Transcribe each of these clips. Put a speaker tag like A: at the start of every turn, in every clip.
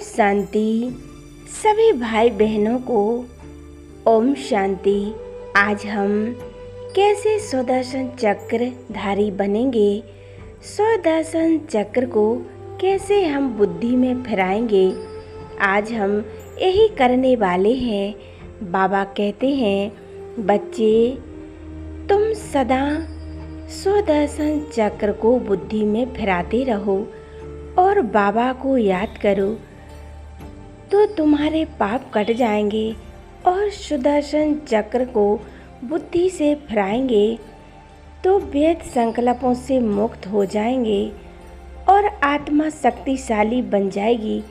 A: शांति। सभी भाई बहनों को ओम शांति। आज हम कैसे सुदर्शन चक्र धारी बनेंगे, सुदर्शन चक्र को कैसे हम बुद्धि में फिराएंगे, आज हम यही करने वाले हैं। बाबा कहते हैं, बच्चे तुम सदा सुदर्शन चक्र को बुद्धि में फिराते रहो और बाबा को याद करो तो तुम्हारे पाप कट जाएंगे और सुदर्शन चक्र को बुद्धि से फिराएंगे तो वेद संकल्पों से मुक्त हो जाएंगे और आत्मा शक्तिशाली बन जाएगी।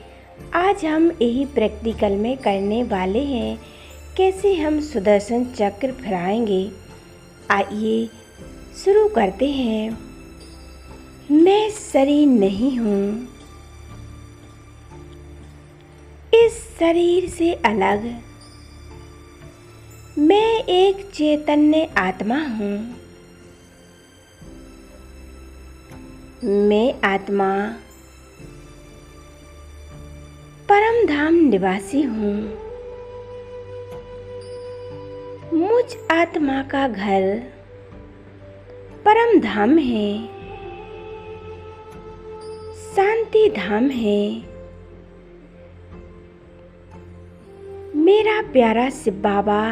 A: आज हम यही प्रैक्टिकल में करने वाले हैं, कैसे हम सुदर्शन चक्र फिराएंगे। आइए शुरू करते हैं। मैं शरीर नहीं हूँ, इस शरीर से अलग मैं एक चैतन्य आत्मा हूँ। मैं आत्मा परम धाम निवासी हूँ। मुझ आत्मा का घर परम धाम है, शांति धाम है। मेरा प्यारा शिव बाबा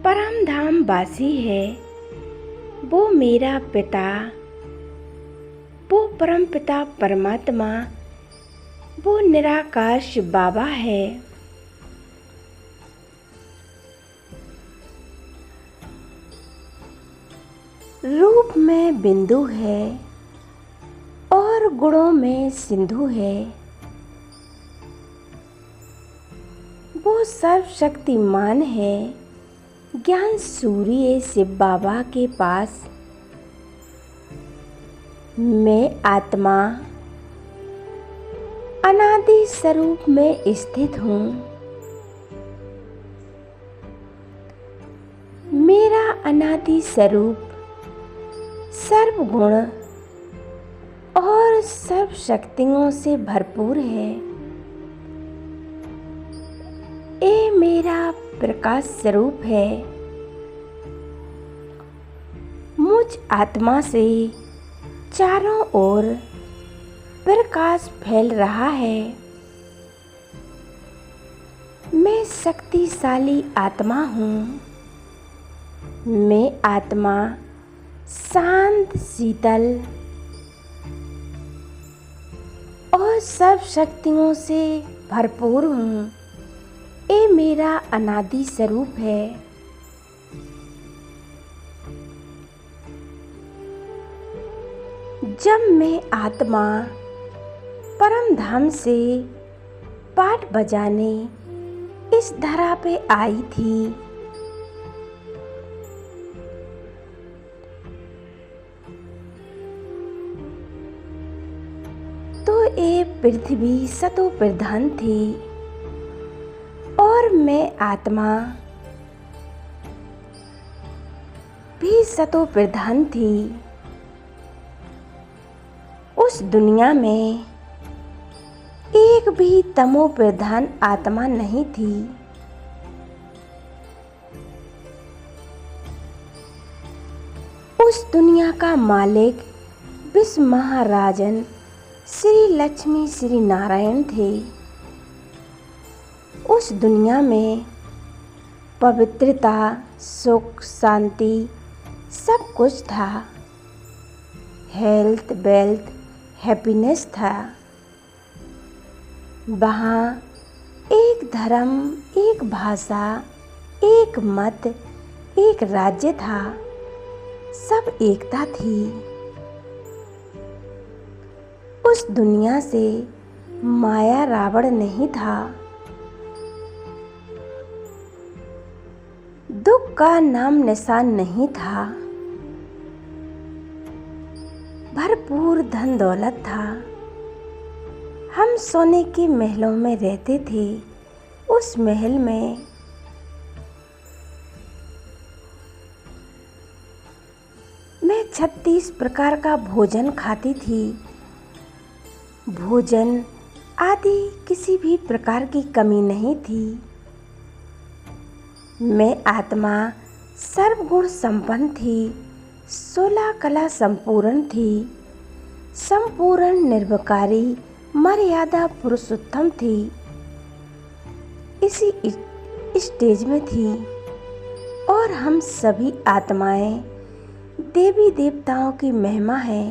A: परम धाम वासी है। वो मेरा पिता, वो परम पिता परमात्मा, वो निराकार शिव बाबा है। रूप में बिंदु है और गुणों में सिंधु है। वो सर्वशक्तिमान है। ज्ञान सूर्य शिव बाबा के पास मैं आत्मा अनादि स्वरूप में स्थित हूँ। मेरा अनादि स्वरूप सर्वगुण और सर्व शक्तियों से भरपूर है। ये मेरा प्रकाश स्वरूप है। मुझ आत्मा से चारों ओर प्रकाश फैल रहा है। मैं शक्तिशाली आत्मा हूँ। मैं आत्मा शांत, शीतल और सब शक्तियों से भरपूर हूँ। ये मेरा अनादि स्वरूप है। जब मैं आत्मा परम धाम से पाठ बजाने इस धरा पे आई थी, तो ये पृथ्वी सतो प्रधान थी और मैं आत्मा भी सतो प्रधान थी। उस दुनिया में एक भी तमो प्रधान आत्मा नहीं थी। उस दुनिया का मालिक विश्व महाराजन श्री लक्ष्मी श्री नारायण थे। उस दुनिया में पवित्रता, सुख, शांति सब कुछ था। हेल्थ, वेल्थ, हैप्पीनेस था। वहाँ एक धर्म, एक भाषा, एक मत, एक राज्य था। सब एकता थी। उस दुनिया से माया रावण नहीं था। दुख का नाम निशान नहीं था। भरपूर धन दौलत था। हम सोने के महलों में रहते थे। उस महल में मैं 36 प्रकार का भोजन खाती थी। भोजन आदि किसी भी प्रकार की कमी नहीं थी। मैं आत्मा सर्वगुण संपन्न थी, 16 कला संपूर्ण थी, संपूर्ण निर्विकारी मर्यादा पुरुषोत्तम थी। इसी स्टेज में थी और हम सभी आत्माएं देवी देवताओं की महिमा है,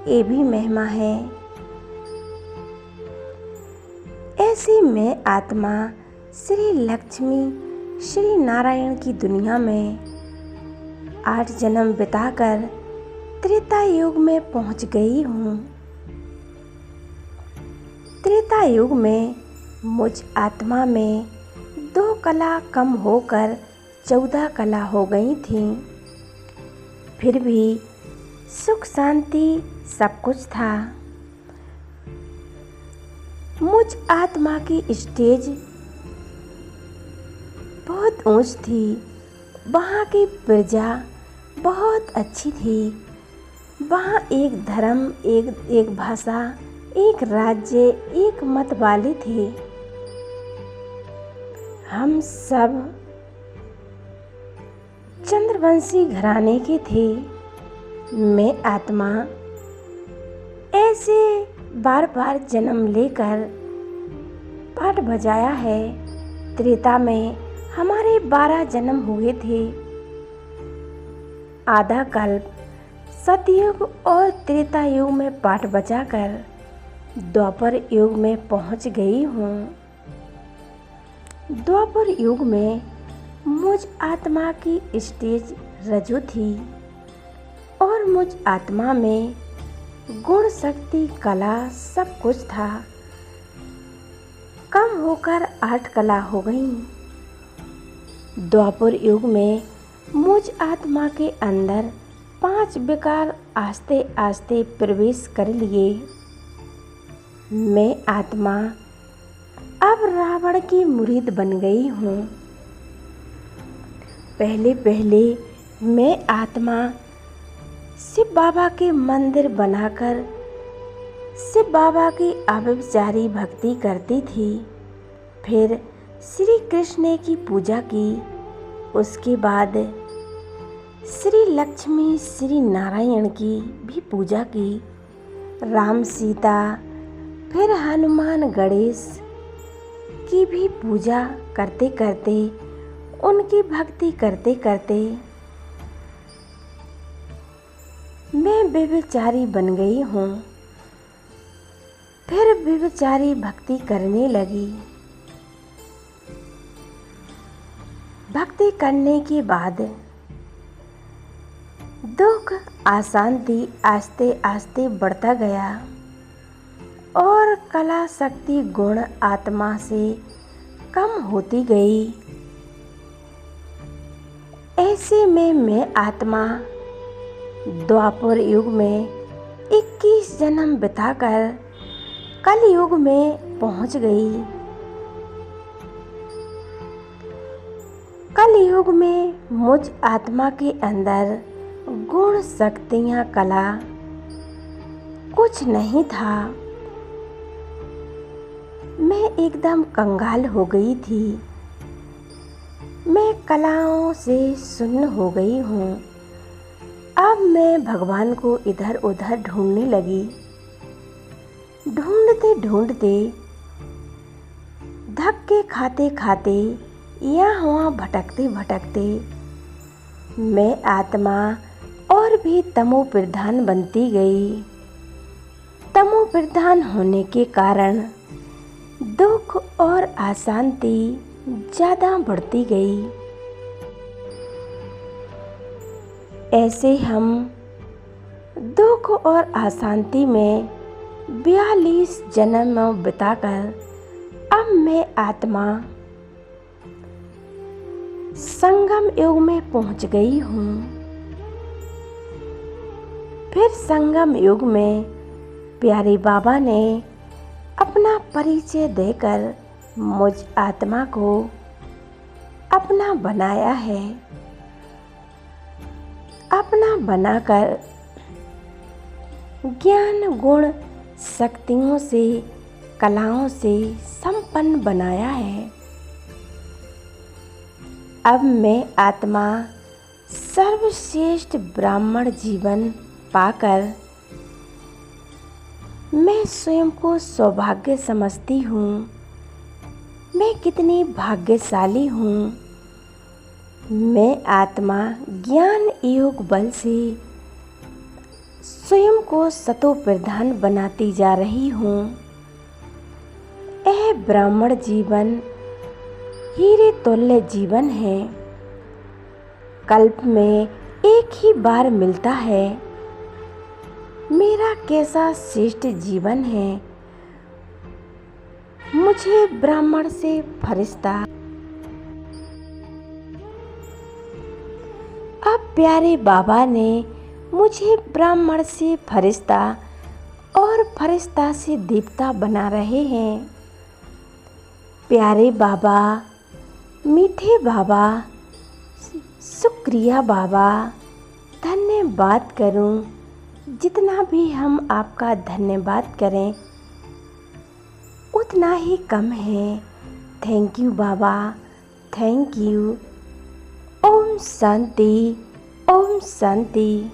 A: ये भी महिमा है। ऐसी मैं आत्मा श्री लक्ष्मी श्री नारायण की दुनिया में 8 जन्म बिताकर त्रेता युग में पहुंच गई हूँ। त्रेता युग में मुझ आत्मा में 2 कला कम होकर 14 कला हो गई थीं। फिर भी सुख शांति सब कुछ था। मुझ आत्मा की स्टेज बहुत ऊंच थी, वहाँ की प्रजा बहुत अच्छी थी। वहाँ एक धर्म, एक भाषा, एक राज्य, एक मत वाले थे। हम सब चंद्रवंशी घराने के थे। मैं आत्मा ऐसे बार बार जन्म लेकर पाठ बजाया है। त्रेता में हमारे 12 जन्म हुए थे। आधा कल्प सतयुग और त्रेता युग में पाठ बजाकर द्वापर युग में पहुंच गई हूँ। द्वापर युग में मुझ आत्मा की स्टेज रजो थी और मुझ आत्मा में गुण शक्ति कला सब कुछ था। कम होकर 8 कला हो गई। द्वापर युग में मुझ आत्मा के अंदर 5 विकार आस्ते आस्ते प्रवेश कर लिए। मैं आत्मा अब रावण की मुरीद बन गई हूँ। पहले पहले मैं आत्मा शिव बाबा के मंदिर बनाकर शिव बाबा की अव्यभिचारी भक्ति करती थी। फिर श्री कृष्ण की पूजा की। उसके बाद श्री लक्ष्मी श्री नारायण की भी पूजा की। राम सीता, फिर हनुमान गणेश की भी पूजा करते करते, उनकी भक्ति करते करते मैं व्यभिचारी बन गई हूँ। फिर व्यभिचारी भक्ति करने लगी। भक्ति करने के बाद दुख अशांति आस्ते आस्ते बढ़ता गया और कला शक्ति गुण आत्मा से कम होती गई। ऐसे में मैं आत्मा द्वापर युग में 21 जन्म बिताकर कलयुग में पहुंच गई। कलयुग में मुझ आत्मा के अंदर गुण शक्तियाँ कला कुछ नहीं था। मैं एकदम कंगाल हो गई थी। मैं कलाओं से शून्य हो गई हूँ। अब मैं भगवान को इधर उधर ढूंढने लगी। ढूंढते ढूंढते, धक्के खाते खाते, यहाँ वहाँ भटकते भटकते मैं आत्मा और भी तमो प्रधान बनती गई। तमो प्रधान होने के कारण दुख और अशांति ज़्यादा बढ़ती गई। ऐसे हम दुख और अशांति में 42 जन्म बिताकर अब मैं आत्मा संगम युग में पहुंच गई हूँ। फिर संगम युग में प्यारे बाबा ने अपना परिचय देकर मुझ आत्मा को अपना बनाया है। अपना बनाकर ज्ञान गुण शक्तियों से कलाओं से संपन्न बनाया है। अब मैं आत्मा सर्वश्रेष्ठ ब्राह्मण जीवन पाकर मैं स्वयं को सौभाग्य समझती हूँ। मैं कितनी भाग्यशाली हूँ। मैं आत्मा ज्ञान योग बल से स्वयं को सतो प्रधान बनाती जा रही हूँ। यह ब्राह्मण जीवन हीरे तुल्य जीवन है। कल्प में एक ही बार मिलता है। मेरा कैसा श्रेष्ठ जीवन है। मुझे ब्राह्मण से फरिश्ता। अब प्यारे बाबा ने मुझे ब्राह्मण से फरिश्ता और फरिश्ता से देवता बना रहे हैं। प्यारे बाबा, मीठे बाबा, शुक्रिया बाबा। धन्यवाद करूं, जितना भी हम आपका धन्यवाद करें उतना ही कम है। थैंक यू बाबा, थैंक यू। ओम शांति, ओम शांति।